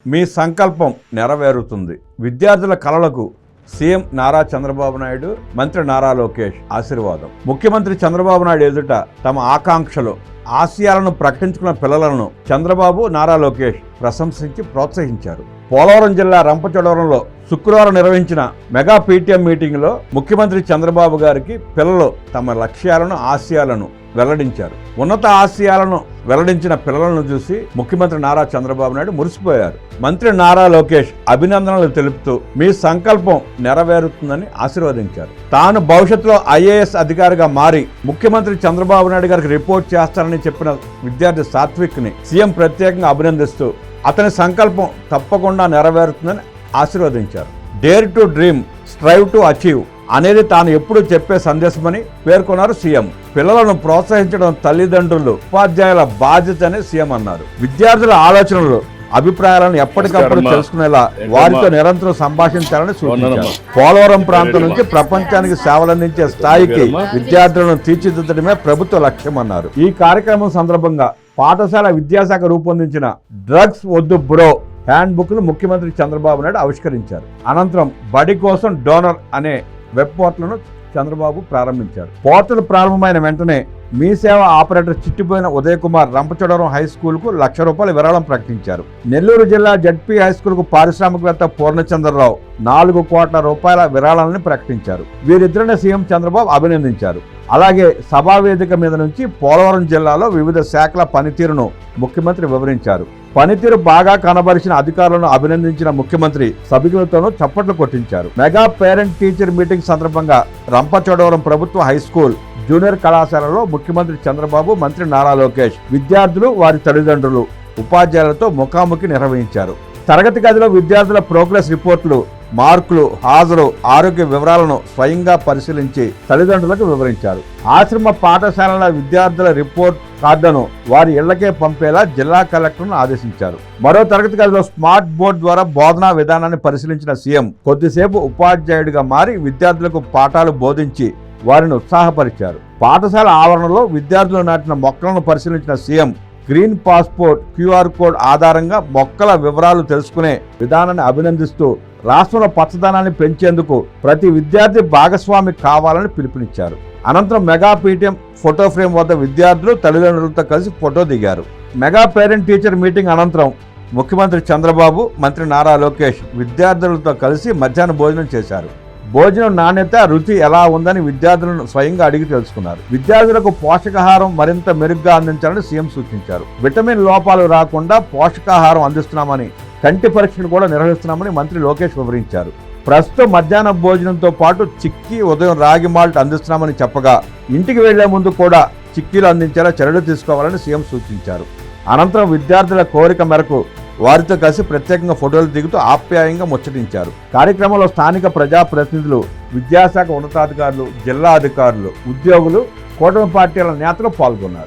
మీ సంకల్పం నెరవేరుతుంది. విద్యార్థుల కలలకు సీఎం నారా చంద్రబాబు నాయుడు, మంత్రి నారా లోకేష్ ఆశీర్వాదం. ముఖ్యమంత్రి చంద్రబాబు నాయుడు ఎదుట తమ ఆకాంక్షలు, ఆశయాలను ప్రకటించుకున్న పిల్లలను చంద్రబాబు, నారా లోకేష్ ప్రశంసించి ప్రోత్సహించారు. పోలవరం జిల్లా రంపచోడవరంలో శుక్రవారం నిర్వహించిన మెగా పీటీఎం మీటింగ్లో ముఖ్యమంత్రి చంద్రబాబు గారికి పిల్లలు తమ లక్ష్యాలను, ఆశయాలను వెల్లడించారు. ఉన్నత ఆశయాలను వెల్లడించిన పిల్లలను చూసి ముఖ్యమంత్రి నారా చంద్రబాబు నాయుడు మురిసిపోయారు. మంత్రి నారా లోకేష్ అభినందనలు తెలుపుతూ మీ సంకల్పం నెరవేరుతుందని ఆశీర్వదించారు. తాను భవిష్యత్తులో ఐఏఎస్ అధికారిగా మారి ముఖ్యమంత్రి చంద్రబాబు నాయుడు గారికి రిపోర్ట్ చేస్తానని చెప్పిన విద్యార్థి సాత్విక్ని సీఎం ప్రత్యేకంగా అభినందిస్తూ అతని సంకల్పం తప్పకుండా నెరవేరుతుందని ఆశీర్వదించారు. Dare to dream, strive to achieve అనేది తాను ఎప్పుడూ చెప్పే సందేశమని పేర్కొన్నారు సీఎం. పిల్లలను ప్రోత్సహించడం తల్లిదండ్రులు, ఉపాధ్యాయుల బాధ్యత అని సీఎం అన్నారు. విద్యార్థుల ఆలోచనలు, అభిప్రాయాలను ఎప్పటికప్పుడు తెలుసుకునేలా వారితో నిరంతరం సంభాషించాలని సూచించారు. పోలవరం ప్రాంతం నుంచి ప్రపంచానికి సేవలందించే స్థాయికి విద్యార్థులను తీర్చిదిద్దడమే ప్రభుత్వ లక్ష్యం అన్నారు. ఈ కార్యక్రమం సందర్భంగా పాఠశాల విద్యాశాఖ రూపొందించిన డ్రగ్స్ వద్దు బ్రో హ్యాండ్ బుక్ ను ముఖ్యమంత్రి చంద్రబాబు నాయుడు ఆవిష్కరించారు. అనంతరం బడి కోసం డోనర్ అనే వెబ్ పోర్టల్ను చంద్రబాబు ప్రారంభించారు. పోర్టల్ ప్రారంభమైన వెంటనే మీ సేవ ఆపరేటర్ చిట్టిపోయిన ఉదయ్ కుమార్ రంపచోడవరం హై స్కూల్ కు ₹1,00,000 విరాళం ప్రకటించారు. నెల్లూరు జిల్లా జడ్పీ హై స్కూల్ కు పారిశ్రామికవేత్త పూర్ణచంద్రరావు ₹4 కోట్ల విరాళాలను ప్రకటించారు. వీరిద్దరిని సీఎం చంద్రబాబు అభినందించారు. అలాగే సభావేదిక మీద నుంచి పోలవరం జిల్లాలో వివిధ శాఖల పనితీరును ముఖ్యమంత్రి వివరించారు. పనితీరు బాగా కనబరిచిన అధికారులను అభినందించిన ముఖ్యమంత్రి సభికులతోనూ చప్పట్లు కొట్టించారు. మెగా పేరెంట్ టీచర్ మీటింగ్ సందర్భంగా రంపచోడవరం ప్రభుత్వ హై స్కూల్, జూనియర్ కళాశాలలో ముఖ్యమంత్రి చంద్రబాబు, మంత్రి నారా లోకేష్ విద్యార్థులు, వారి తల్లిదండ్రులు, ఉపాధ్యాయులతో ముఖాముఖి నిర్వహించారు. తరగతి గదిలో విద్యార్థుల ప్రోగ్రెస్ రిపోర్టులు, మార్కులు, హాజరు, ఆరోగ్య వివరాలను స్వయంగా పరిశీలించి తల్లిదండ్రులకు వివరించారు. ఆశ్రమ పాఠశాలల విద్యార్థుల రిపోర్ట్ కార్డును వారి ఇళ్లకే పంపేలా జిల్లా కలెక్టర్ను ఆదేశించారు. మరో తరగతి గదిలో స్మార్ట్ బోర్డు ద్వారా బోధనా విధానాన్ని పరిశీలించిన సీఎం కొద్దిసేపు ఉపాధ్యాయుడిగా మారి విద్యార్థులకు పాఠాలు బోధించి వారిని ఉత్సాహపరిచారు. పాఠశాల ఆవరణలో విద్యార్థులు నాటిన మొక్కలను పరిశీలించిన CM green passport QR code ఆధారంగా మొక్కల వివరాలు తెలుసుకునే విధానాన్ని అభినందిస్తూ రాష్ట్రంలో పచ్చదనాన్ని పెంచేందుకు ప్రతి విద్యార్థి భాగస్వామి కావాలని పిలుపునిచ్చారు. అనంతరం మెగా పీటీఎం ఫోటో ఫ్రేమ్ వద్ద విద్యార్థులు తల్లిదండ్రులతో కలిసి ఫోటో దిగారు. మెగా పేరెంట్ టీచర్ మీటింగ్ అనంతరం ముఖ్యమంత్రి చంద్రబాబు, మంత్రి నారా లోకేష్ విద్యార్థులతో కలిసి మధ్యాహ్న భోజనం చేశారు. భోజనం నాణ్యత, రుచి ఎలా ఉందని విద్యార్థులను స్వయంగా అడిగి తెలుసుకున్నారు. విద్యార్థులకు పోషకాహారం మరింత మెరుగ్గా అందించాలని సీఎం సూచించారు. విటమిన్ లోపాలు రాకుండా పోషకాహారం అందిస్తున్నామని, కంటి పరీక్షలు కూడా నిర్వహిస్తున్నామని మంత్రి లోకేష్ వివరించారు. ప్రస్తుతం మధ్యాహ్న భోజనంతో పాటు చిక్కీ, ఉదయం రాగి మాల్ట్ అందిస్తున్నామని చెప్పగా ఇంటికి వెళ్లే ముందు కూడా చిక్కీలు అందించేలా చర్యలు తీసుకోవాలని సీఎం సూచించారు. అనంతరం విద్యార్థుల కోరిక మేరకు వారితో కలిసి ప్రత్యేకంగా ఫోటోలు దిగుతూ ఆప్యాయంగా ముచ్చటించారు. కార్యక్రమంలో స్థానిక ప్రజాప్రతినిధులు, విద్యాశాఖ ఉన్నతాధికారులు, జిల్లా అధికారులు, ఉద్యోగులు, కూటమి పార్టీల నేతలు పాల్గొన్నారు.